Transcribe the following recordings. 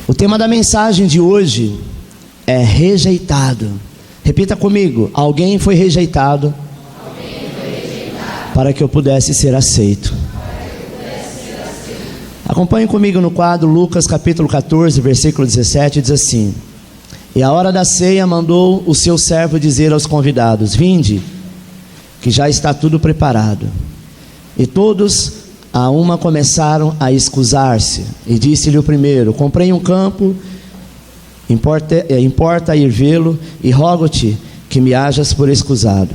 O tema da mensagem de hoje é rejeitado. Repita comigo: alguém foi rejeitado, para que eu pudesse ser aceito. Acompanhe comigo no quadro Lucas capítulo 14, versículo 17, diz assim: E à hora da ceia mandou o seu servo dizer aos convidados: Vinde, que já está tudo preparado. E todos a uma começaram a escusar-se. E disse-lhe o primeiro: Comprei um campo, importa ir vê-lo, e rogo-te que me hajas por escusado.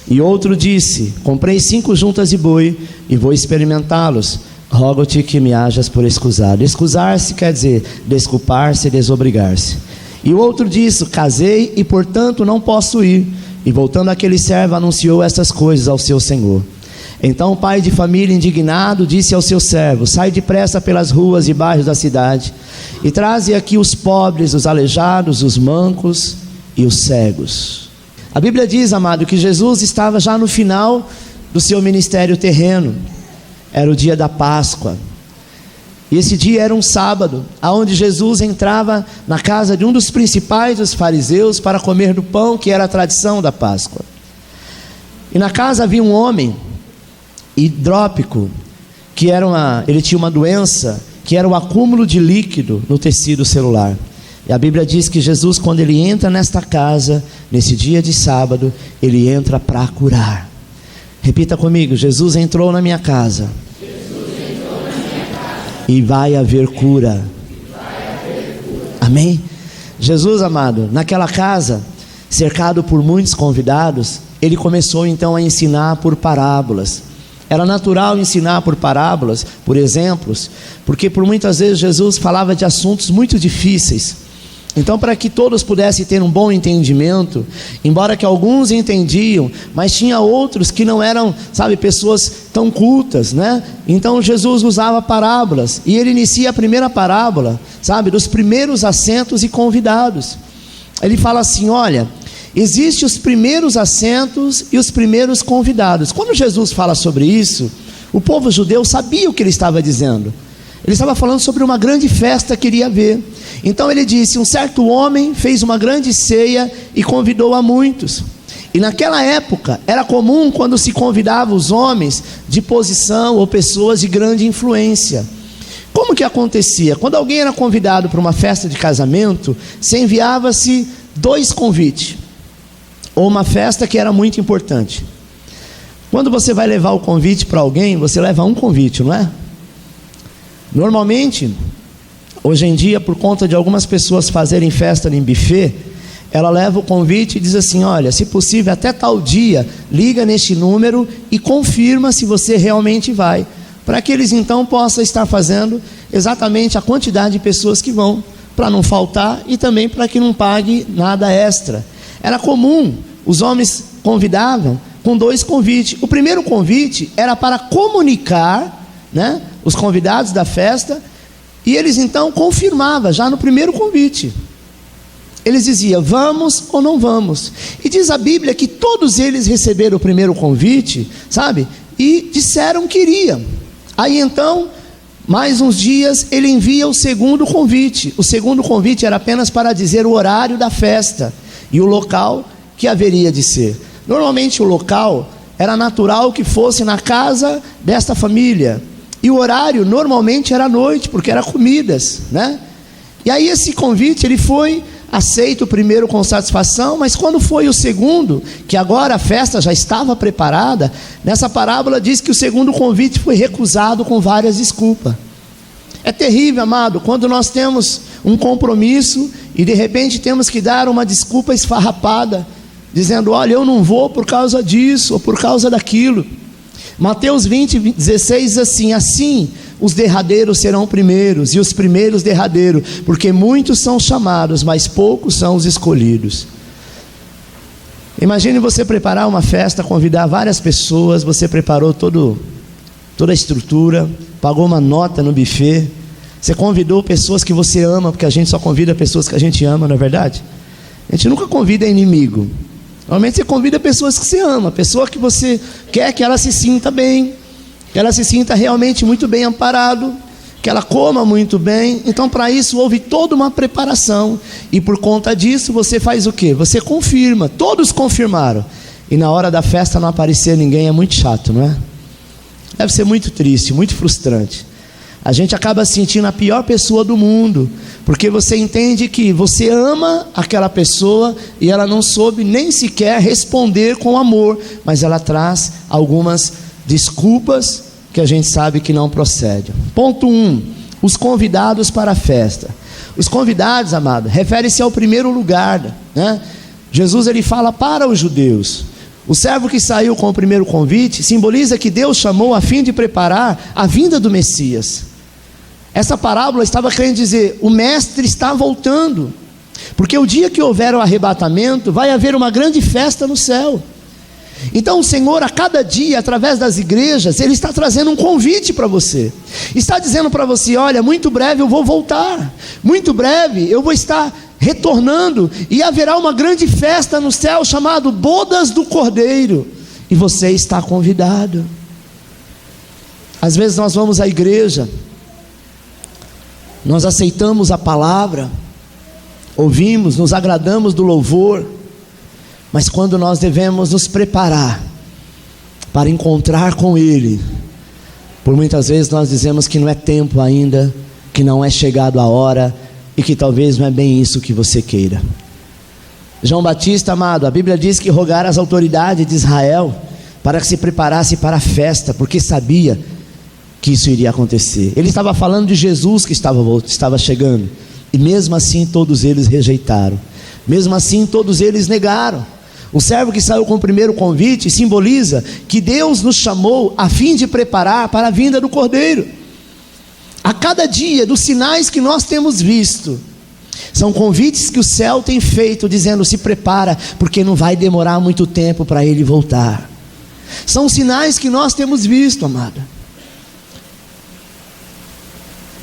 E outro disse: Comprei 5 juntas de boi, e vou experimentá-los, rogo-te que me hajas por escusado. Escusar-se quer dizer desculpar-se, desobrigar-se. E o outro disse: Casei e portanto não posso ir. E voltando aquele servo anunciou essas coisas ao seu senhor. Então o pai de família, indignado, disse ao seu servo: Sai depressa pelas ruas e bairros da cidade, e traze aqui os pobres, os aleijados, os mancos e os cegos. A Bíblia diz, amado, que Jesus estava já no final do seu ministério terreno. Era o dia da Páscoa. E esse dia era um sábado, aonde Jesus entrava na casa de um dos principais dos fariseus para comer do pão, que era a tradição da Páscoa. E na casa havia um homem hidrópico, que ele tinha uma doença, que era o acúmulo de líquido no tecido celular. E a Bíblia diz que Jesus, quando ele entra nesta casa, nesse dia de sábado, ele entra para curar. Repita comigo: Jesus entrou na minha casa. E vai haver cura. Amém? Jesus, amado, naquela casa, cercado por muitos convidados, ele começou então a ensinar por parábolas. Era natural ensinar por parábolas, por exemplos, porque por muitas vezes Jesus falava de assuntos muito difíceis. Então, para que todos pudessem ter um bom entendimento, embora que alguns entendiam, mas tinha outros que não eram, pessoas tão cultas, né? Então Jesus usava parábolas, e ele inicia a primeira parábola, dos primeiros assentos e convidados. Ele fala assim: olha, existem os primeiros assentos e os primeiros convidados. Quando Jesus fala sobre isso, o povo judeu sabia o que ele estava dizendo. Ele estava falando sobre uma grande festa que iria haver. Então ele disse: um certo homem fez uma grande ceia e convidou a muitos. E naquela época era comum, quando se convidava os homens de posição ou pessoas de grande influência. Como que acontecia? Quando alguém era convidado para uma festa de casamento, se enviava-se 2 convites, ou uma festa que era muito importante. Quando você vai levar o convite para alguém, você leva um convite, não é? Normalmente, hoje em dia, por conta de algumas pessoas fazerem festa em buffet, ela leva o convite e diz assim: olha, se possível até tal dia, liga neste número e confirma se você realmente vai, para que eles então possam estar fazendo exatamente a quantidade de pessoas que vão, para não faltar, e também para que não pague nada extra. Era comum, os homens convidavam com 2 convites. O primeiro convite era para comunicar, os convidados da festa, e eles então confirmavam já no primeiro convite. Eles diziam: vamos ou não vamos? E diz a Bíblia que todos eles receberam o primeiro convite, e disseram que iriam. Aí então, mais uns dias, ele envia o segundo convite. O segundo convite era apenas para dizer o horário da festa e o local que haveria de ser. Normalmente o local era natural que fosse na casa desta família, e o horário normalmente era à noite, porque era comidas, E aí esse convite, ele foi aceito primeiro com satisfação, mas quando foi o segundo, que agora a festa já estava preparada, nessa parábola diz que o segundo convite foi recusado com várias desculpas. É terrível, amado, quando nós temos um compromisso e de repente temos que dar uma desculpa esfarrapada, dizendo: olha, eu não vou por causa disso ou por causa daquilo. Mateus 20:16 diz assim: assim os derradeiros serão primeiros, e os primeiros derradeiros, porque muitos são chamados, mas poucos são os escolhidos. Imagine você preparar uma festa, convidar várias pessoas, você preparou toda a estrutura, pagou uma nota no buffet, você convidou pessoas que você ama, porque a gente só convida pessoas que a gente ama, não é verdade? A gente nunca convida inimigo. Normalmente você convida pessoas que você ama, pessoa que você quer que ela se sinta bem, que ela se sinta realmente muito bem amparado, que ela coma muito bem. Então, para isso, houve toda uma preparação. E por conta disso, você faz o quê? Você confirma. Todos confirmaram. E na hora da festa não aparecer ninguém, é muito chato, não é? Deve ser muito triste, muito frustrante. A gente acaba se sentindo a pior pessoa do mundo, porque você entende que você ama aquela pessoa e ela não soube nem sequer responder com amor, mas ela traz algumas desculpas que a gente sabe que não procedem. Ponto 1, os convidados para a festa. Os convidados, amado, refere-se ao primeiro lugar, né? Jesus ele fala para os judeus. O servo que saiu com o primeiro convite simboliza que Deus chamou a fim de preparar a vinda do Messias. Essa parábola estava querendo dizer, o mestre está voltando, porque o dia que houver o arrebatamento, vai haver uma grande festa no céu. Então o Senhor, a cada dia, através das igrejas, Ele está trazendo um convite para você. Está dizendo para você, olha, muito breve eu vou voltar, muito breve eu vou estar retornando, e haverá uma grande festa no céu, chamado Bodas do Cordeiro, e você está convidado. Às vezes nós vamos à igreja, nós aceitamos a palavra, ouvimos, nos agradamos do louvor, mas quando nós devemos nos preparar para encontrar com Ele, por muitas vezes nós dizemos que não é tempo ainda, que não é chegado a hora, e que talvez não é bem isso que você queira. João Batista, amado, a Bíblia diz que rogara às autoridades de Israel para que se preparasse para a festa, porque sabia que isso iria acontecer. Ele estava falando de Jesus que estava chegando, e mesmo assim todos eles rejeitaram, mesmo assim todos eles negaram. O servo que saiu com o primeiro convite simboliza que Deus nos chamou a fim de preparar para a vinda do Cordeiro. A cada dia, dos sinais que nós temos visto, são convites que o céu tem feito, dizendo, se prepara, porque não vai demorar muito tempo para Ele voltar. São sinais que nós temos visto, amado.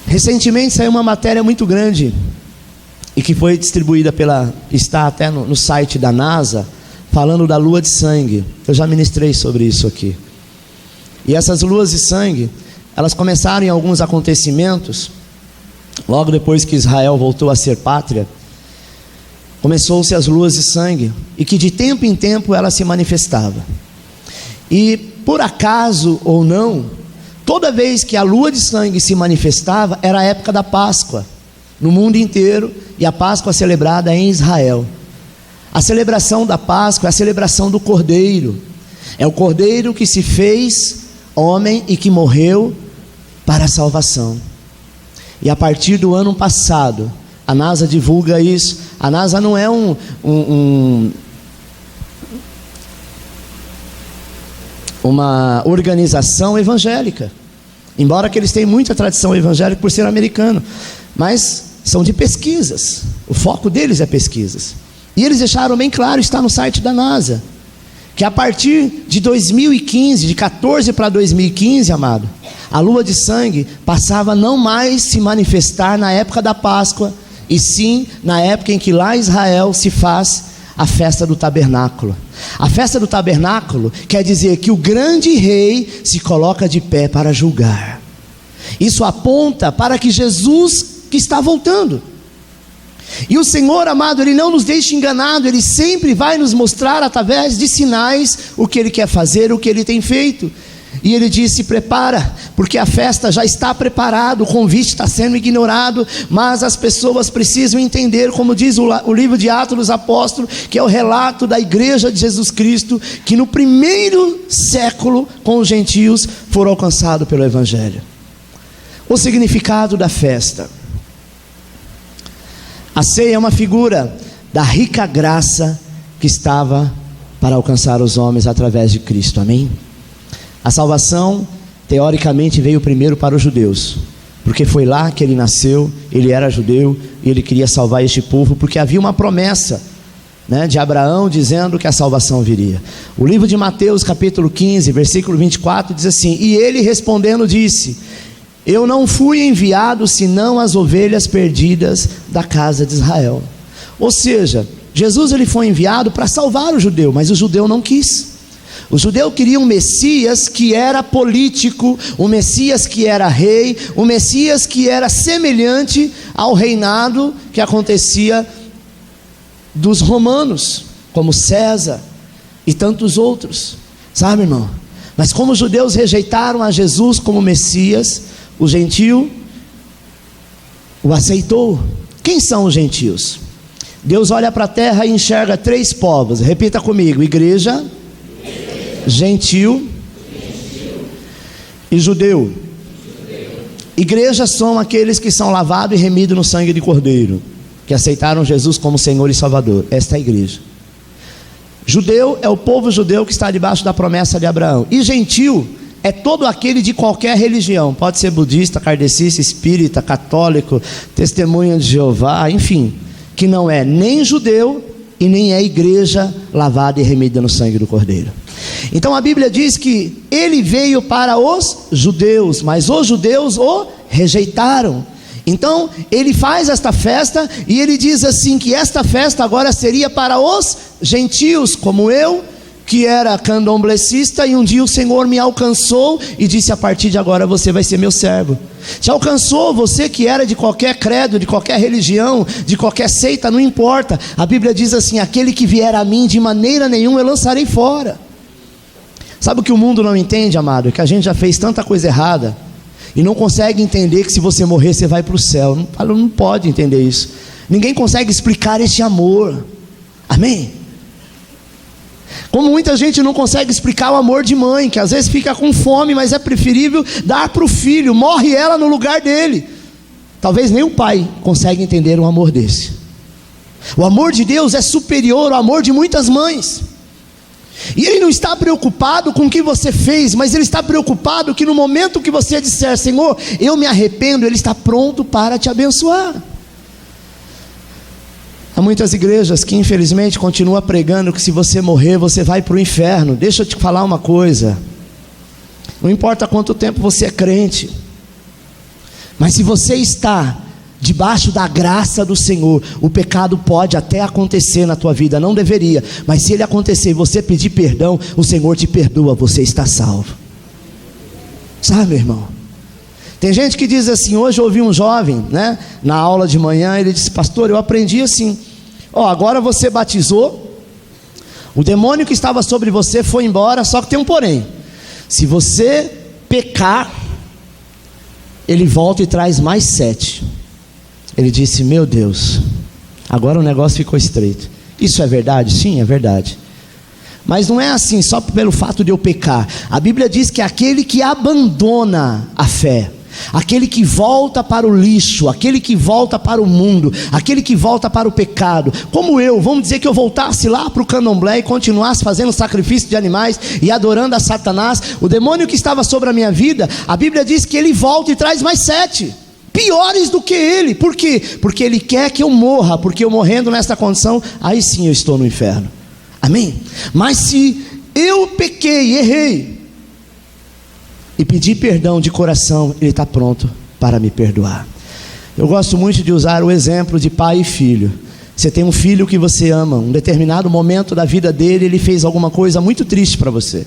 Recentemente saiu uma matéria muito grande, e que foi distribuída está até no site da NASA, falando da lua de sangue. Eu já ministrei sobre isso aqui. E essas luas de sangue, elas começaram em alguns acontecimentos, logo depois que Israel voltou a ser pátria, começou-se as luas de sangue, e que de tempo em tempo ela se manifestava. E por acaso ou não, toda vez que a lua de sangue se manifestava, era a época da Páscoa, no mundo inteiro, e a Páscoa celebrada em Israel. A celebração da Páscoa é a celebração do Cordeiro, é o Cordeiro que se fez homem e que morreu para a salvação. E a partir do ano passado, a NASA divulga isso. A NASA não é uma organização evangélica, embora que eles tenham muita tradição evangélica por ser americano, mas são de pesquisas, o foco deles é pesquisas, e eles deixaram bem claro, está no site da NASA, que a partir de 2015, de 14 para 2015, amado, a lua de sangue passava a não mais se manifestar na época da Páscoa, e sim na época em que lá em Israel se faz a festa do tabernáculo. A festa do tabernáculo quer dizer que o grande rei se coloca de pé para julgar. Isso aponta para que Jesus que está voltando. E o Senhor, amado, Ele não nos deixa enganados, Ele sempre vai nos mostrar através de sinais o que Ele quer fazer, o que Ele tem feito. E Ele disse, prepara, porque a festa já está preparada, o convite está sendo ignorado, mas as pessoas precisam entender, como diz o livro de Atos dos Apóstolos, que é o relato da igreja de Jesus Cristo, que no primeiro século, com os gentios, foram alcançados pelo Evangelho. O significado da festa. A ceia é uma figura da rica graça que estava para alcançar os homens através de Cristo, amém? A salvação, teoricamente, veio primeiro para os judeus, porque foi lá que ele nasceu, ele era judeu, e ele queria salvar este povo, porque havia uma promessa, né, de Abraão, dizendo que a salvação viria. O livro de Mateus, capítulo 15, versículo 24, diz assim, e ele respondendo disse, eu não fui enviado senão as ovelhas perdidas da casa de Israel. Ou seja, Jesus ele foi enviado para salvar o judeu, mas o judeu não quis. O judeu queria um Messias que era político, um Messias que era rei, um Messias que era semelhante ao reinado que acontecia dos romanos, como César e tantos outros, sabe, irmão? Mas como os judeus rejeitaram a Jesus como Messias, o gentio o aceitou. Quem são os gentios? Deus olha para a terra e enxerga 3 povos. Repita comigo: igreja, gentil e judeu. Igreja são aqueles que são lavados e remidos no sangue de Cordeiro, que aceitaram Jesus como Senhor e Salvador. Esta é a igreja. Judeu é o povo judeu que está debaixo da promessa de Abraão. E gentil é todo aquele de qualquer religião. Pode ser budista, kardecista, espírita, católico, testemunha de Jeová, enfim, que não é nem judeu e nem é igreja lavada e remida no sangue do Cordeiro. Então a Bíblia diz que ele veio para os judeus, mas os judeus o rejeitaram. Então ele faz esta festa e ele diz assim, que esta festa agora seria para os gentios, como eu, que era candomblessista, e um dia o Senhor me alcançou e disse: a partir de agora você vai ser meu servo. Te alcançou, você que era de qualquer credo, de qualquer religião, de qualquer seita, não importa. A Bíblia diz assim: aquele que vier a mim, de maneira nenhuma eu lançarei fora. Sabe o que o mundo não entende, amado? É que a gente já fez tanta coisa errada e não consegue entender que se você morrer você vai para o céu. Não pode entender isso. Ninguém consegue explicar esse amor. Amém? Como muita gente não consegue explicar o amor de mãe, que às vezes fica com fome, mas é preferível dar para o filho, morre ela no lugar dele. Talvez nem o pai consegue entender um amor desse. O amor de Deus é superior ao amor de muitas mães. E Ele não está preocupado com o que você fez, mas Ele está preocupado que no momento que você disser: Senhor, eu me arrependo, Ele está pronto para te abençoar. Há muitas igrejas que infelizmente continuam pregando que se você morrer você vai para o inferno. Deixa eu te falar uma coisa: não importa quanto tempo você é crente, mas se você está debaixo da graça do Senhor, o pecado pode até acontecer na tua vida, não deveria, mas se ele acontecer e você pedir perdão, o Senhor te perdoa, você está salvo. Sabe, irmão? Tem gente que diz assim, hoje eu ouvi um jovem, né, na aula de manhã, ele disse: pastor, eu aprendi assim, agora você batizou, o demônio que estava sobre você foi embora, só que tem um porém: se você pecar, ele volta e traz mais 7. Ele disse: meu Deus, agora o negócio ficou estreito. Isso é verdade? Sim, é verdade. Mas não é assim só pelo fato de eu pecar. A Bíblia diz que aquele que abandona a fé, aquele que volta para o lixo, aquele que volta para o mundo, aquele que volta para o pecado, como eu, vamos dizer que eu voltasse lá para o candomblé e continuasse fazendo sacrifício de animais e adorando a Satanás, o demônio que estava sobre a minha vida, a Bíblia diz que ele volta e traz mais 7 piores do que ele. Por quê? Porque ele quer que eu morra, porque eu morrendo nesta condição, aí sim eu estou no inferno. Amém? Mas se eu pequei, errei e pedi perdão de coração, Ele está pronto para me perdoar. Eu gosto muito de usar o exemplo de pai e filho. Você tem um filho que você ama, um determinado momento da vida dele, ele fez alguma coisa muito triste para você,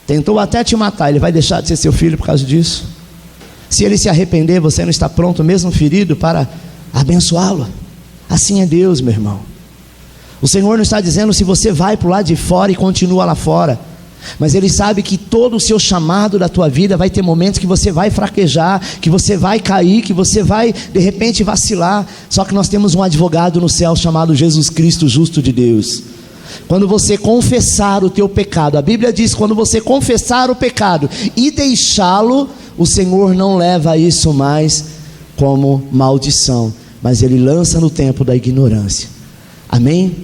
tentou até te matar, ele vai deixar de ser seu filho por causa disso? Se ele se arrepender, você não está pronto, mesmo ferido, para abençoá-lo? Assim é Deus, meu irmão. O Senhor não está dizendo se você vai para o lado de fora e continua lá fora, mas Ele sabe que todo o seu chamado da tua vida vai ter momentos que você vai fraquejar, que você vai cair, que você vai de repente vacilar. Só que nós temos um advogado no céu chamado Jesus Cristo, justo de Deus. Quando você confessar o teu pecado, a Bíblia diz, quando você confessar o pecado e deixá-lo, o Senhor não leva isso mais como maldição, mas Ele lança no tempo da ignorância. Amém?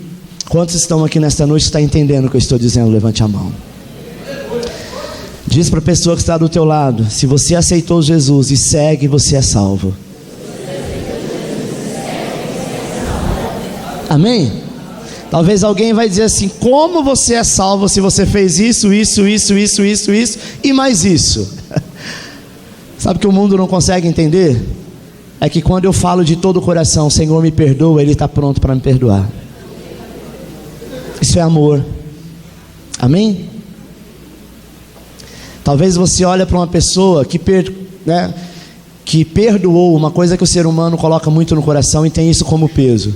Quantos estão aqui nesta noite, está entendendo o que eu estou dizendo? Levante a mão. Diz para a pessoa que está do teu lado: se você aceitou Jesus e segue, você é salvo. Amém? Talvez alguém vai dizer assim: como você é salvo se você fez isso e mais isso? Sabe o que o mundo não consegue entender? É que quando eu falo de todo o coração, Senhor me perdoa, Ele está pronto para me perdoar. Isso é amor. Amém? Talvez você olhe para uma pessoa que perdoou, uma coisa que o ser humano coloca muito no coração e tem isso como peso.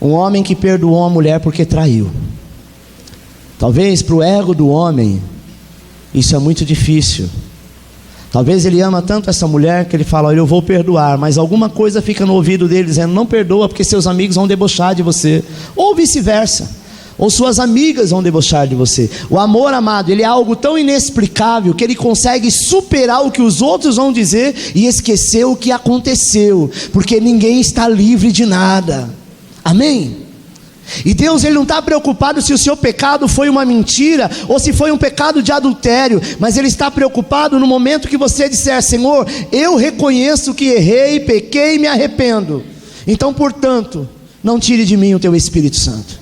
Um homem que perdoou uma mulher porque traiu. Talvez para o ego do homem isso é muito difícil. Talvez ele ama tanto essa mulher que ele fala: olha, eu vou perdoar, mas alguma coisa fica no ouvido dele dizendo: não perdoa porque seus amigos vão debochar de você, ou vice-versa, ou suas amigas vão debochar de você. O amor, amado, ele é algo tão inexplicável que ele consegue superar o que os outros vão dizer e esquecer o que aconteceu, porque ninguém está livre de nada. Amém? E Deus, ele não está preocupado se o seu pecado foi uma mentira ou se foi um pecado de adultério, mas ele está preocupado no momento que você disser: Senhor, eu reconheço que errei, pequei e me arrependo, então portanto não tire de mim o teu Espírito Santo.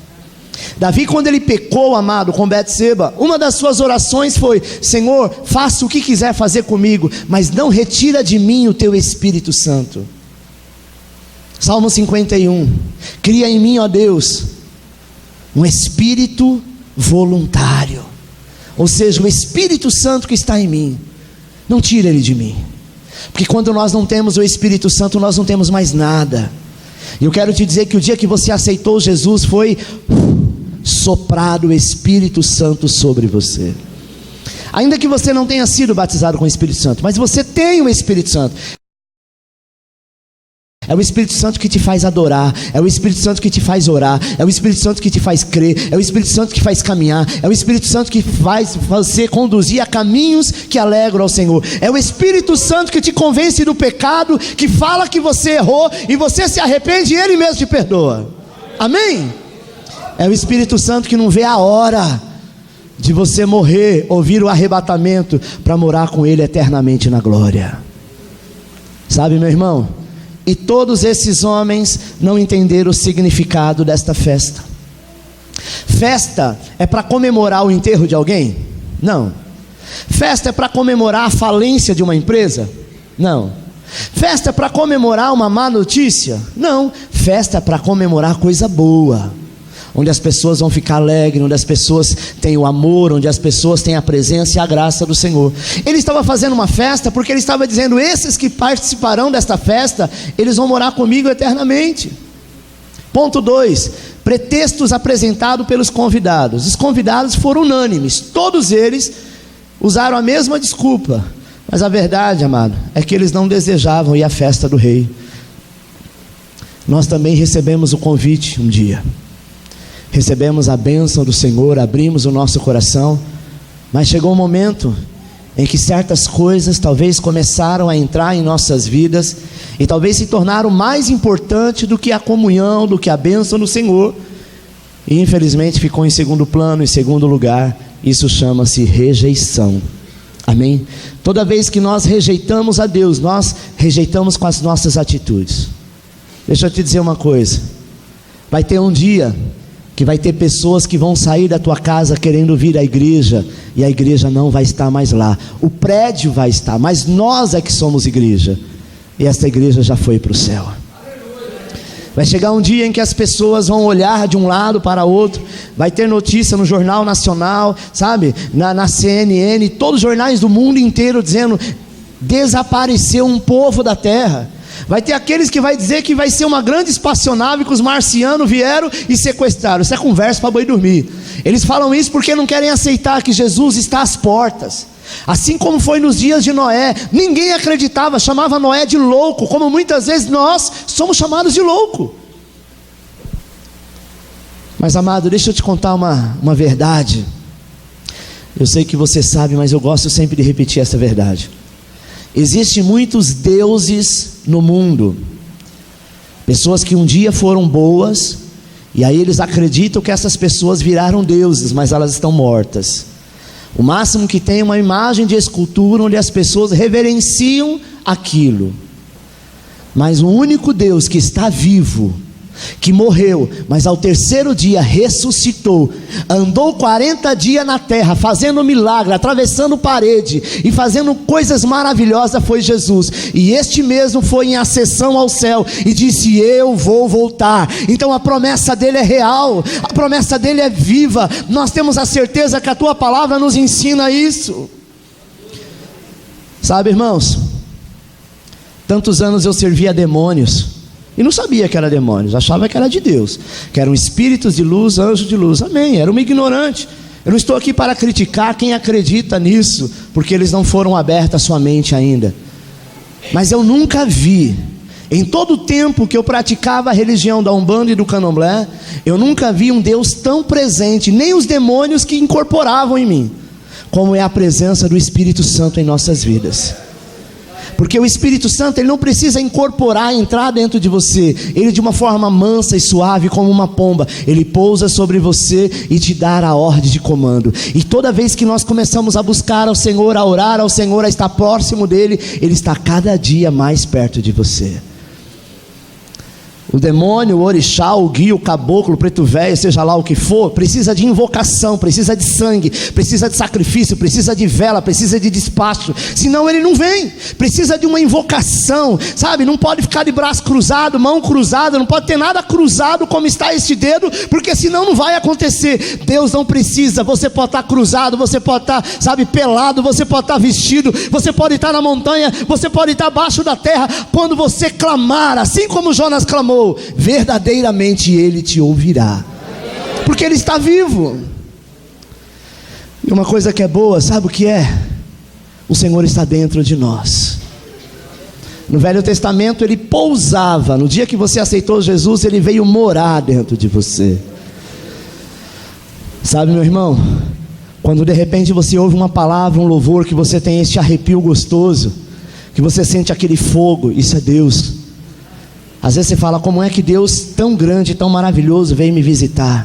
Davi, quando ele pecou, amado, com Betseba, uma das suas orações foi: Senhor, faça o que quiser fazer comigo, mas não retira de mim o teu Espírito Santo. Salmo 51: cria em mim, ó Deus, um espírito voluntário, ou seja, o Espírito Santo que está em mim, não tira ele de mim, porque quando nós não temos o Espírito Santo, nós não temos mais nada. E eu quero te dizer que o dia que você aceitou Jesus, foi soprado o Espírito Santo sobre você. Ainda que você não tenha sido batizado com o Espírito Santo, mas você tem o Espírito Santo. É o Espírito Santo que te faz adorar, é o Espírito Santo que te faz orar, é o Espírito Santo que te faz crer, é o Espírito Santo que faz caminhar, é o Espírito Santo que faz você conduzir a caminhos que alegram ao Senhor, é o Espírito Santo que te convence do pecado, que fala que você errou e você se arrepende e Ele mesmo te perdoa. Amém? É o Espírito Santo que não vê a hora de você morrer, ouvir o arrebatamento para morar com Ele eternamente na glória. Sabe, meu irmão? E todos esses homens não entenderam o significado desta festa. Festa é para comemorar o enterro de alguém? Não. Festa é para comemorar a falência de uma empresa? Não. Festa é para comemorar uma má notícia? Não. Festa é para comemorar coisa boa, onde as pessoas vão ficar alegres, onde as pessoas têm o amor, onde as pessoas têm a presença e a graça do Senhor. Ele estava fazendo uma festa porque ele estava dizendo: esses que participarão desta festa, eles vão morar comigo eternamente. Ponto 2, pretextos apresentados pelos convidados. Os convidados foram unânimes, todos eles usaram a mesma desculpa, mas a verdade, amado, é que eles não desejavam ir à festa do rei. Nós também recebemos o convite um dia, recebemos a bênção do Senhor, abrimos o nosso coração, mas chegou um momento em que certas coisas talvez começaram a entrar em nossas vidas e talvez se tornaram mais importante do que a comunhão, do que a bênção do Senhor, e infelizmente ficou em segundo plano, em segundo lugar. Isso chama-se rejeição. Amém? Toda vez que nós rejeitamos a Deus, nós rejeitamos com as nossas atitudes. Deixa eu te dizer uma coisa: vai ter um dia que vai ter pessoas que vão sair da tua casa querendo vir à igreja, e a igreja não vai estar mais lá, o prédio vai estar, mas nós é que somos igreja, e esta igreja já foi para o céu. Vai chegar um dia em que as pessoas vão olhar de um lado para outro, vai ter notícia no Jornal Nacional, sabe, na CNN, todos os jornais do mundo inteiro dizendo: desapareceu um povo da terra. Vai ter aqueles que vai dizer que vai ser uma grande espaçonave que os marcianos vieram e sequestraram. Isso é conversa para boi dormir. Eles falam isso porque não querem aceitar que Jesus está às portas. Assim como foi nos dias de Noé, ninguém acreditava, chamava Noé de louco, como muitas vezes nós somos chamados de louco. Mas, amado, deixa eu te contar uma verdade. Eu sei que você sabe, mas eu gosto sempre de repetir essa verdade. Existem muitos deuses no mundo, pessoas que um dia foram boas, e aí eles acreditam que essas pessoas viraram deuses, mas elas estão mortas. O máximo que tem é uma imagem de escultura onde as pessoas reverenciam aquilo, mas o único Deus que está vivo, que morreu, mas ao terceiro dia ressuscitou, andou 40 dias na terra, fazendo milagre, atravessando parede e fazendo coisas maravilhosas, foi Jesus. E este mesmo foi em ascensão ao céu e disse: eu vou voltar. Então a promessa dele é real, a promessa dele é viva. Nós temos a certeza que a tua palavra nos ensina isso. Sabe, irmãos, tantos anos eu servia a demônios e não sabia que era demônios, achava que era de Deus, que eram espíritos de luz, anjos de luz. Amém, era uma ignorante. Eu não estou aqui para criticar quem acredita nisso, porque eles não foram abertos a sua mente ainda. Mas eu nunca vi, em todo o tempo que eu praticava a religião da Umbanda e do Candomblé, eu nunca vi um Deus tão presente, nem os demônios que incorporavam em mim, como é a presença do Espírito Santo em nossas vidas. Porque o Espírito Santo, ele não precisa incorporar, entrar dentro de você. Ele, de uma forma mansa e suave, como uma pomba, ele pousa sobre você e te dá a ordem de comando. E toda vez que nós começamos a buscar ao Senhor, a orar ao Senhor, a estar próximo dele, ele está cada dia mais perto de você. O demônio, o orixá, o guia, o caboclo, o preto velho, seja lá o que for, precisa de invocação, precisa de sangue, precisa de sacrifício, precisa de vela, precisa de despacho, senão ele não vem. Precisa de uma invocação, sabe? Não pode ficar de braço cruzado, mão cruzada, não pode ter nada cruzado como está este dedo, porque senão não vai acontecer. Deus não precisa. Você pode estar cruzado, você pode estar, sabe, pelado, você pode estar vestido, você pode estar na montanha, você pode estar abaixo da terra. Quando você clamar, assim como Jonas clamou, verdadeiramente ele te ouvirá, porque ele está vivo. E uma coisa que é boa, sabe o que é? O Senhor está dentro de nós. No Velho Testamento ele pousava. No dia que você aceitou Jesus, ele veio morar dentro de você. Sabe, meu irmão, quando de repente você ouve uma palavra, um louvor, que você tem este arrepio gostoso, que você sente aquele fogo, isso é Deus. Às vezes você fala, como é que Deus tão grande, tão maravilhoso veio me visitar?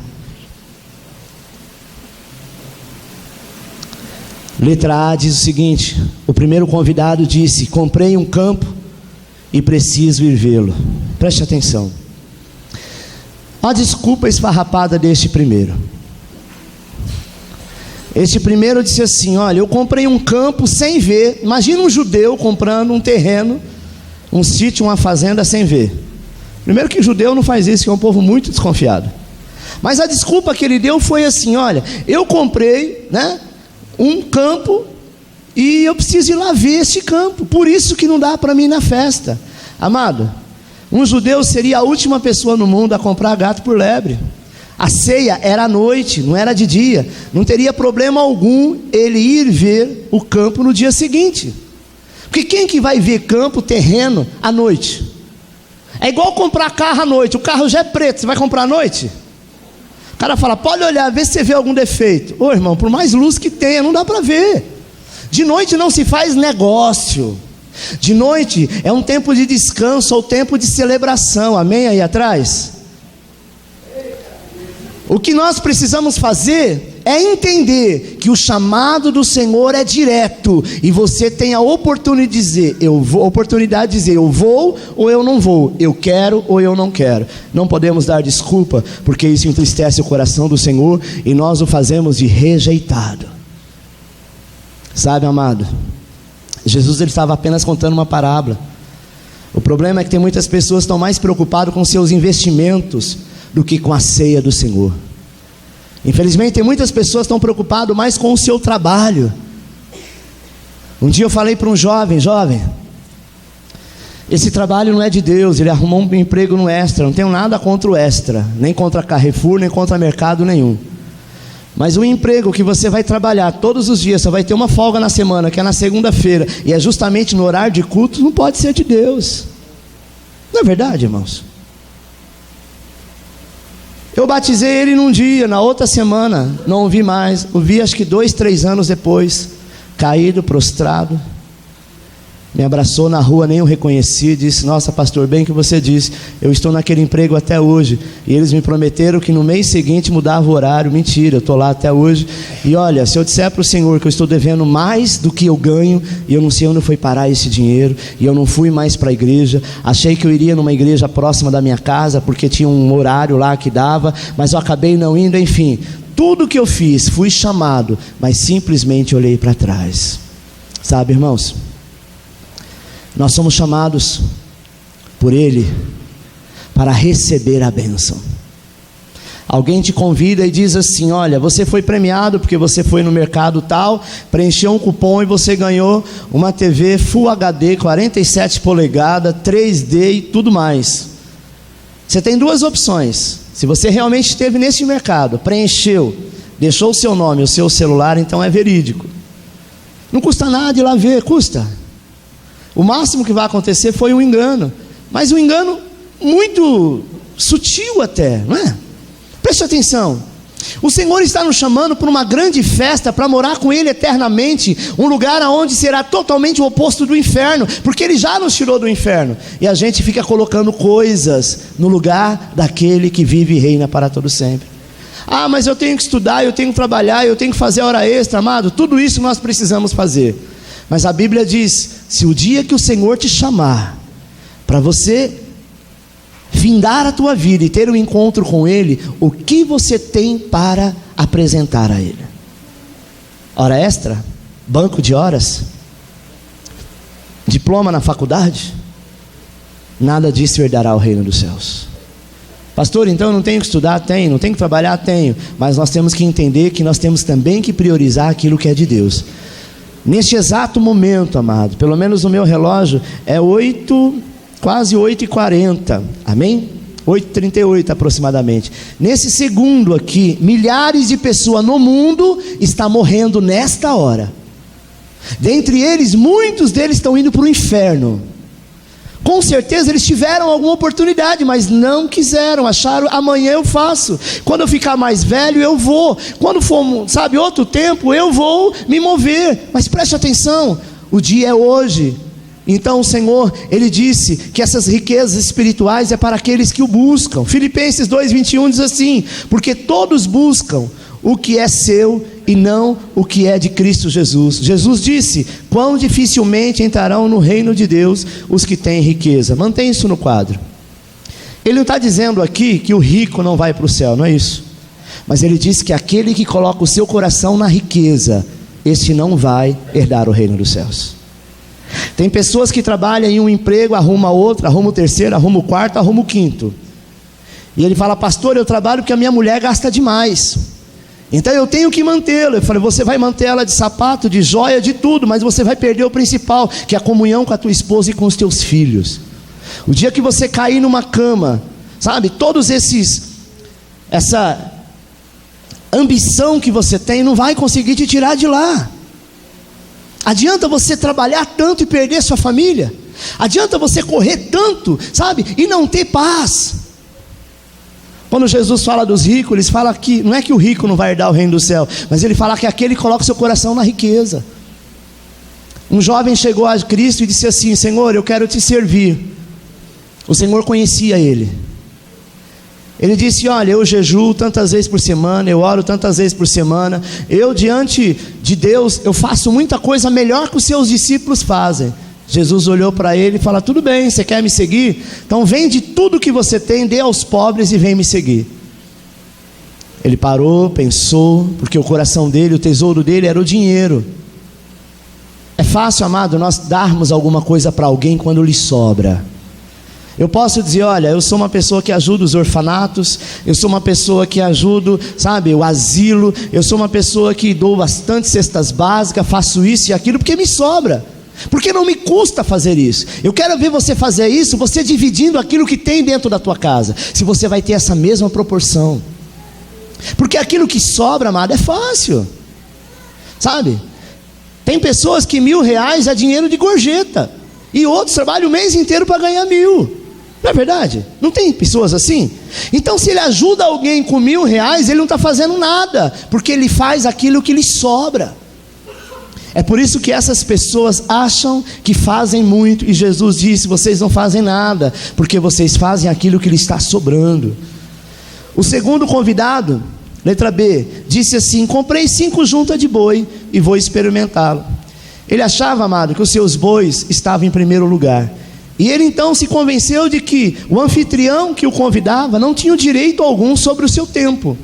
Letra A diz o seguinte: o primeiro convidado disse: comprei um campo e preciso ir vê-lo. Preste atenção. A desculpa esfarrapada deste primeiro. Este primeiro disse assim: olha, eu comprei um campo sem ver. Imagina um judeu comprando um terreno, um sítio, uma fazenda sem ver. Primeiro que judeu não faz isso, que é um povo muito desconfiado. Mas a desculpa que ele deu foi assim: olha, eu comprei, um campo e eu preciso ir lá ver esse campo, por isso que não dá para mim ir na festa. Amado, um judeu seria a última pessoa no mundo a comprar gato por lebre. A ceia era à noite, não era de dia. Não teria problema algum ele ir ver o campo no dia seguinte, porque quem que vai ver campo, terreno à noite? É igual comprar carro à noite. O carro já é preto, você vai comprar à noite? O cara fala, pode olhar, vê se você vê algum defeito. Ô irmão, por mais luz que tenha, não dá para ver. De noite não se faz negócio. De noite é um tempo de descanso, ou tempo de celebração. Amém aí atrás? O que nós precisamos fazer é entender que o chamado do Senhor é direto, e você tem a oportunidade de dizer, eu vou ou eu não vou, eu quero ou eu não quero. Não podemos dar desculpa, porque isso entristece o coração do Senhor, e nós o fazemos de rejeitado. Sabe, amado, Jesus ele estava apenas contando uma parábola. O problema é que tem muitas pessoas que estão mais preocupadas com seus investimentos do que com a ceia do Senhor. Infelizmente tem muitas pessoas que estão preocupadas mais com o seu trabalho. Um dia eu falei para um jovem, esse trabalho não é de Deus, ele arrumou um emprego no Extra. Não tenho nada contra o Extra, nem contra Carrefour, nem contra mercado nenhum. Mas o emprego que você vai trabalhar todos os dias, só vai ter uma folga na semana, que é na segunda-feira, e é justamente no horário de culto, não pode ser de Deus. Não é verdade, irmãos? Eu batizei ele num dia, na outra semana não o vi mais. O vi acho que 2, 3 anos depois, caído, prostrado. Me abraçou na rua, nem o reconheci. Disse, nossa pastor, bem que você disse, eu estou naquele emprego até hoje. E eles me prometeram que no mês seguinte mudava o horário. Mentira, eu estou lá até hoje. E olha, se eu disser para o Senhor que eu estou devendo mais do que eu ganho, e eu não sei onde foi parar esse dinheiro, e eu não fui mais para a igreja. Achei que eu iria numa igreja próxima da minha casa, porque tinha um horário lá que dava, mas eu acabei não indo. Enfim, tudo que eu fiz, fui chamado, mas simplesmente olhei para trás. Sabe, irmãos, nós somos chamados por Ele para receber a bênção. Alguém te convida e diz assim: olha, você foi premiado porque você foi no mercado tal, preencheu um cupom e você ganhou uma TV Full HD, 47 polegadas, 3D e tudo mais. Você tem duas opções. Se você realmente esteve nesse mercado, preencheu, deixou o seu nome, o seu celular, então é verídico. Não custa nada ir lá ver, custa. O máximo que vai acontecer foi um engano, mas um engano muito sutil até, não é? Preste atenção, o Senhor está nos chamando para uma grande festa, para morar com Ele eternamente, um lugar onde será totalmente o oposto do inferno, porque Ele já nos tirou do inferno, e a gente fica colocando coisas no lugar daquele que vive e reina para todo sempre. Ah, mas eu tenho que estudar, eu tenho que trabalhar, eu tenho que fazer hora extra, amado, tudo isso nós precisamos fazer, mas a Bíblia diz, se o dia que o Senhor te chamar, para você findar a tua vida e ter um encontro com Ele, o que você tem para apresentar a Ele? Hora extra? Banco de horas? Diploma na faculdade? Nada disso herdará o reino dos céus. Pastor, então eu não tenho que estudar? Tenho. Não tenho que trabalhar? Tenho. Mas nós temos que entender que nós temos também que priorizar aquilo que é de Deus. Neste exato momento, amado, pelo menos no meu relógio, é quase 8h40, amém? 8h38 aproximadamente. Nesse segundo aqui, milhares de pessoas no mundo estão morrendo nesta hora. Dentre eles, muitos deles estão indo para o inferno. Com certeza eles tiveram alguma oportunidade, mas não quiseram, acharam, amanhã eu faço, quando eu ficar mais velho eu vou, quando for, outro tempo eu vou me mover. Mas preste atenção, o dia é hoje. Então o Senhor, Ele disse que essas riquezas espirituais é para aqueles que o buscam. Filipenses 2:21 diz assim: porque todos buscam o que é seu e não o que é de Cristo Jesus. Jesus disse: quão dificilmente entrarão no reino de Deus os que têm riqueza. Mantém isso no quadro. Ele não está dizendo aqui que o rico não vai para o céu, não é isso, mas ele diz que aquele que coloca o seu coração na riqueza, este não vai herdar o reino dos céus. Tem pessoas que trabalham em um emprego, arruma outro, arruma o terceiro, arruma o quarto, arruma o quinto, e ele fala: pastor, eu trabalho porque a minha mulher gasta demais, então eu tenho que mantê-la. Eu falei: você vai manter ela de sapato, de joia, de tudo, mas você vai perder o principal, que é a comunhão com a tua esposa e com os teus filhos. O dia que você cair numa cama, todos essa ambição que você tem, não vai conseguir te tirar de lá. Adianta você trabalhar tanto e perder sua família? Adianta você correr tanto, e não ter paz? Quando Jesus fala dos ricos, ele fala que não é que o rico não vai herdar o reino do céu, mas ele fala que é aquele que coloca seu coração na riqueza. Um jovem chegou a Cristo e disse assim: Senhor, eu quero te servir. O Senhor conhecia ele. Ele disse: olha, eu jejuo tantas vezes por semana, eu oro tantas vezes por semana, eu diante de Deus, eu faço muita coisa melhor que os seus discípulos fazem. Jesus olhou para ele e falou: tudo bem, você quer me seguir? Então vende tudo que você tem, dê aos pobres e vem me seguir. Ele parou, pensou, porque o coração dele, o tesouro dele era o dinheiro. É fácil, amado, nós darmos alguma coisa para alguém quando lhe sobra. Eu posso dizer: olha, eu sou uma pessoa que ajuda os orfanatos, eu sou uma pessoa que ajudo, o asilo, eu sou uma pessoa que dou bastante cestas básicas, faço isso e aquilo, porque me sobra, porque não me custa fazer isso. Eu quero ver você fazer isso, você dividindo aquilo que tem dentro da tua casa, se você vai ter essa mesma proporção, porque aquilo que sobra, amado, é fácil, tem pessoas que R$1.000 é dinheiro de gorjeta, e outros trabalham o mês inteiro para ganhar 1.000. Não é verdade? Não tem pessoas assim? Então, se ele ajuda alguém com R$1.000, ele não está fazendo nada, porque ele faz aquilo que lhe sobra. É por isso que essas pessoas acham que fazem muito, e Jesus disse: vocês não fazem nada, porque vocês fazem aquilo que lhe está sobrando. O segundo convidado, letra B, disse assim: comprei 5 juntas de boi e vou experimentá-lo. Ele achava, amado, que os seus bois estavam em primeiro lugar, e ele então se convenceu de que o anfitrião que o convidava não tinha direito algum sobre o seu tempo.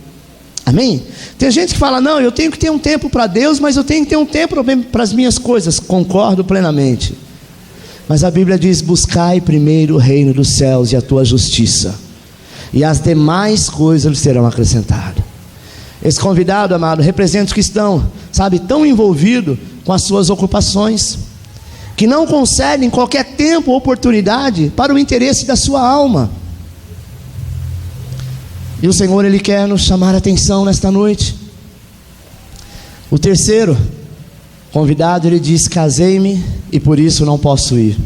Amém? Tem gente que fala: não, eu tenho que ter um tempo para Deus, mas eu tenho que ter um tempo para as minhas coisas. Concordo plenamente, mas a Bíblia diz: buscai primeiro o reino dos céus e a tua justiça. e as demais coisas lhe serão acrescentadas. Esse convidado, amado, representa os que estão, tão envolvidos com as suas ocupações, que não concedem qualquer tempo ou oportunidade para o interesse da sua alma. E o Senhor, Ele quer nos chamar a atenção nesta noite. O terceiro convidado, ele diz: casei-me e por isso não posso ir.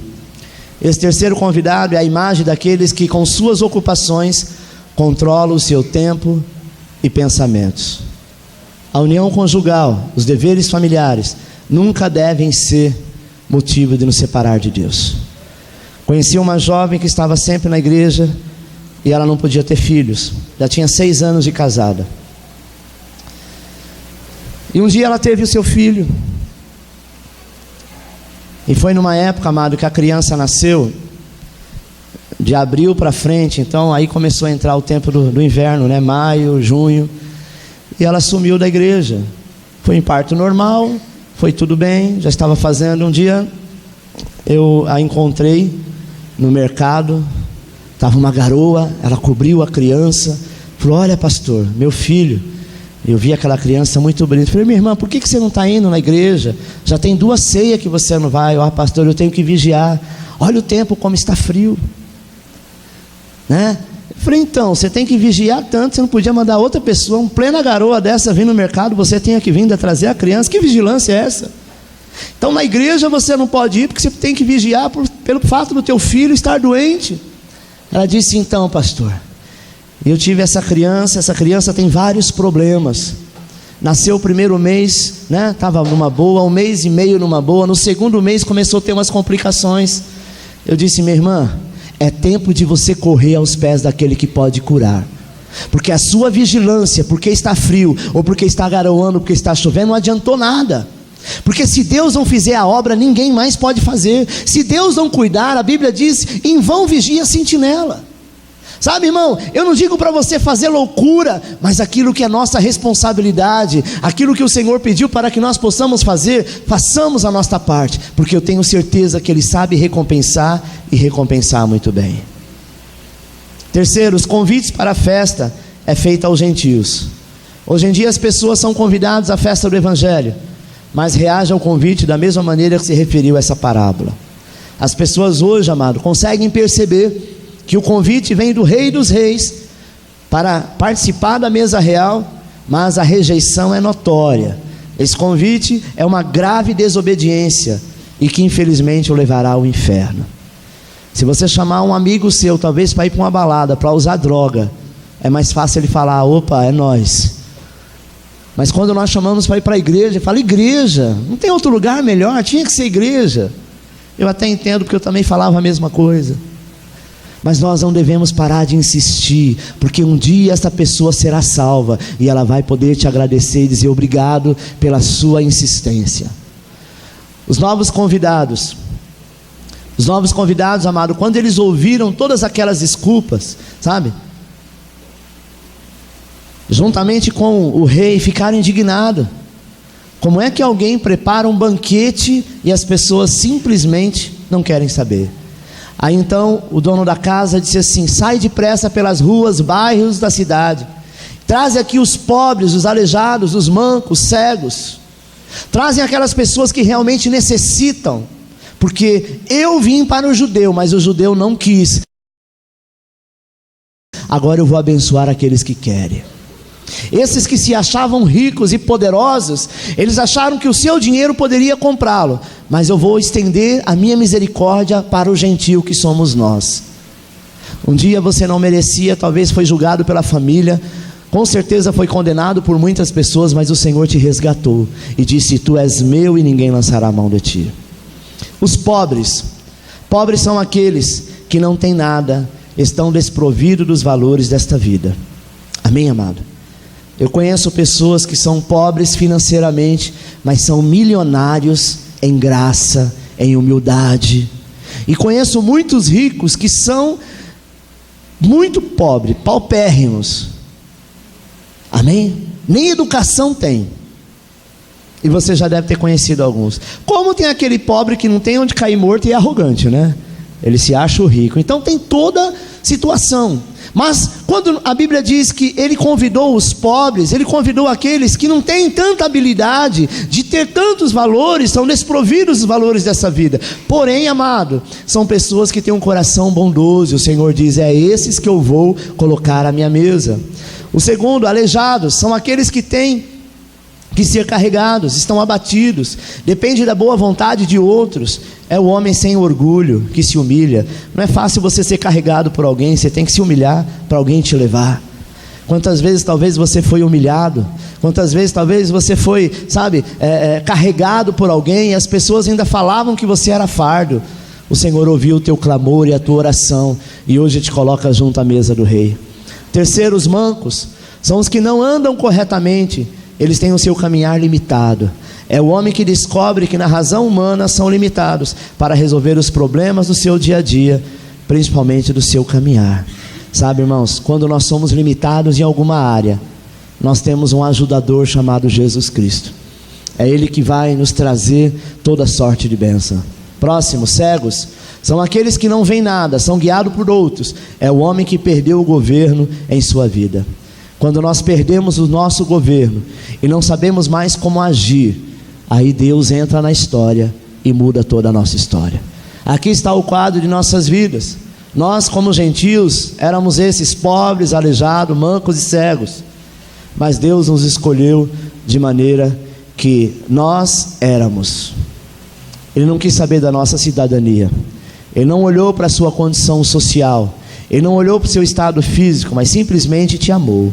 Esse terceiro convidado é a imagem daqueles que com suas ocupações controlam o seu tempo e pensamentos. A união conjugal, os deveres familiares nunca devem ser motivo de nos separar de Deus. Conheci uma jovem que estava sempre na igreja e ela não podia ter filhos, já tinha 6 anos de casada. E um dia ela teve o seu filho, e foi numa época, amado, que a criança nasceu de abril para frente. Então aí começou a entrar o tempo do inverno, né? Maio, junho, e ela sumiu da igreja. Foi em parto normal, foi tudo bem, já estava fazendo. Um dia eu a encontrei no mercado, estava uma garoa, ela cobriu a criança, falou: olha, pastor, meu filho. Eu vi aquela criança muito bonita. Falei: minha irmã, por que você não está indo na igreja? Já tem 2 ceias que você não vai. Pastor, eu tenho que vigiar. Olha o tempo como está frio, né? Eu falei: então, você tem que vigiar tanto, você não podia mandar outra pessoa, uma plena garoa dessa, vir no mercado, você tenha que vir a trazer a criança. Que vigilância é essa? Então na igreja você não pode ir, porque você tem que vigiar pelo fato do teu filho estar doente. Ela disse: então, pastor, eu tive essa criança tem vários problemas. Nasceu o primeiro mês, né? Estava numa boa, 1 mês e meio numa boa. No segundo mês começou a ter umas complicações. Eu disse: minha irmã, é tempo de você correr aos pés daquele que pode curar. Porque a sua vigilância, porque está frio, ou porque está garoando, porque está chovendo, não adiantou nada. Porque se Deus não fizer a obra, ninguém mais pode fazer. Se Deus não cuidar, a Bíblia diz: em vão vigia a sentinela. Sabe, irmão, eu não digo para você fazer loucura, mas aquilo que é nossa responsabilidade, aquilo que o Senhor pediu para que nós possamos fazer, façamos a nossa parte, porque eu tenho certeza que Ele sabe recompensar, e recompensar muito bem. Terceiro, os convites para a festa é feita aos gentios. Hoje em dia as pessoas são convidadas à festa do Evangelho, mas reagem ao convite da mesma maneira que se referiu a essa parábola. As pessoas hoje, amado, conseguem perceber que o convite vem do Rei dos Reis para participar da mesa real, mas a rejeição é notória. Esse convite é uma grave desobediência e que infelizmente o levará ao inferno. Se você chamar um amigo seu, talvez para ir para uma balada, para usar droga, é mais fácil ele falar: opa, é nós. Mas quando nós chamamos para ir para a igreja, ele fala: igreja, não tem outro lugar melhor, tinha que ser igreja. Eu até entendo, porque eu também falava a mesma coisa. Mas nós não devemos parar de insistir, porque um dia essa pessoa será salva, e ela vai poder te agradecer e dizer obrigado pela sua insistência. Os novos convidados, amado, quando eles ouviram todas aquelas desculpas, juntamente com o rei, ficaram indignados. Como é que alguém prepara um banquete e as pessoas simplesmente não querem saber? Aí então o dono da casa disse assim: sai depressa pelas ruas, bairros da cidade, traze aqui os pobres, os aleijados, os mancos, cegos, trazem aquelas pessoas que realmente necessitam, porque eu vim para o judeu, mas o judeu não quis. Agora eu vou abençoar aqueles que querem. Esses que se achavam ricos e poderosos, eles acharam que o seu dinheiro poderia comprá-lo, mas eu vou estender a minha misericórdia para o gentio que somos nós. Um dia você não merecia, talvez foi julgado pela família, com certeza foi condenado por muitas pessoas, mas o Senhor te resgatou e disse: tu és meu e ninguém lançará a mão de ti. Os pobres são aqueles que não têm nada, estão desprovidos dos valores desta vida. Amém, amado? Eu conheço pessoas que são pobres financeiramente, mas são milionários em graça, em humildade. E conheço muitos ricos que são muito pobres, paupérrimos. Amém? Nem educação tem. E você já deve ter conhecido alguns. Como tem aquele pobre que não tem onde cair morto e é arrogante, né? Ele se acha o rico. Então tem toda situação. Mas quando a Bíblia diz que ele convidou os pobres, ele convidou aqueles que não têm tanta habilidade de ter tantos valores, são desprovidos dos valores dessa vida. Porém, amado, são pessoas que têm um coração bondoso. O Senhor diz: é esses que eu vou colocar à minha mesa. O segundo, alejados, são aqueles que têm que ser carregados, estão abatidos, depende da boa vontade de outros. É o homem sem orgulho que se humilha. Não é fácil você ser carregado por alguém, você tem que se humilhar para alguém te levar. Quantas vezes talvez você foi humilhado, quantas vezes talvez você foi, carregado por alguém, e as pessoas ainda falavam que você era fardo. O Senhor ouviu o teu clamor e a tua oração, e hoje te coloca junto à mesa do rei. Terceiro, os mancos, são os que não andam corretamente, eles têm o seu caminhar limitado. É o homem que descobre que na razão humana são limitados para resolver os problemas do seu dia a dia, principalmente do seu caminhar. Sabe, irmãos, quando nós somos limitados em alguma área, nós temos um ajudador chamado Jesus Cristo. É Ele que vai nos trazer toda sorte de bênção. Próximo, cegos, são aqueles que não veem nada, são guiados por outros. É o homem que perdeu o governo em sua vida. Quando nós perdemos o nosso governo e não sabemos mais como agir, aí Deus entra na história e muda toda a nossa história. Aqui está o quadro de nossas vidas. Nós, como gentios, éramos esses pobres, aleijados, mancos e cegos. Mas Deus nos escolheu de maneira que nós éramos. Ele não quis saber da nossa cidadania. Ele não olhou para a sua condição social. Ele não olhou para o seu estado físico, mas simplesmente te amou.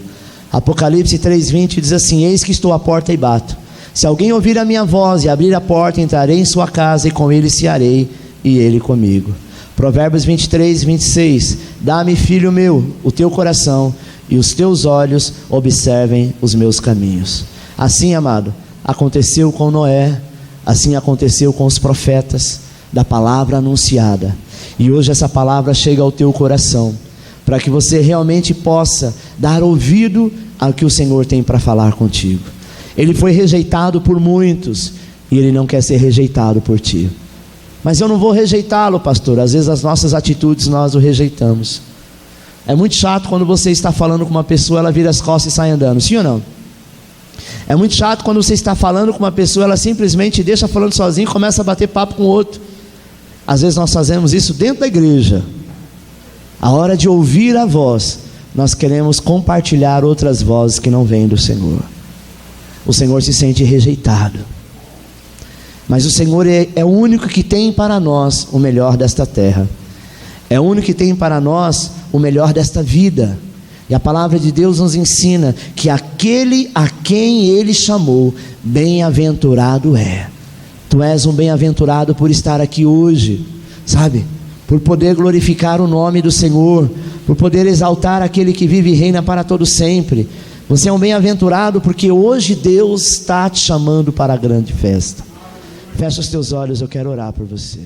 Apocalipse 3:20 diz assim: eis que estou à porta e bato. Se alguém ouvir a minha voz e abrir a porta, entrarei em sua casa e com ele cearei e ele comigo. Provérbios 23:26: dá-me, filho meu, o teu coração e os teus olhos observem os meus caminhos. Assim, amado, aconteceu com Noé, assim aconteceu com os profetas da palavra anunciada. E hoje essa palavra chega ao teu coração, para que você realmente possa dar ouvido ao que o Senhor tem para falar contigo. Ele foi rejeitado por muitos, e Ele não quer ser rejeitado por ti. Mas eu não vou rejeitá-lo, pastor. Às vezes as nossas atitudes nós o rejeitamos. É muito chato quando você está falando com uma pessoa, ela vira as costas e sai andando, sim ou não? É muito chato quando você está falando com uma pessoa, ela simplesmente deixa falando sozinho e começa a bater papo com o outro. Às vezes nós fazemos isso dentro da igreja. A hora de ouvir a voz, nós queremos compartilhar outras vozes que não vêm do Senhor. O Senhor se sente rejeitado. Mas o Senhor é o único que tem para nós o melhor desta terra. É o único que tem para nós o melhor desta vida. E a palavra de Deus nos ensina que aquele a quem Ele chamou, bem-aventurado é. Tu és um bem-aventurado por estar aqui hoje, sabe? Por poder glorificar o nome do Senhor, por poder exaltar aquele que vive e reina para todo sempre. Você é um bem-aventurado porque hoje Deus está te chamando para a grande festa. Fecha os teus olhos, eu quero orar por você.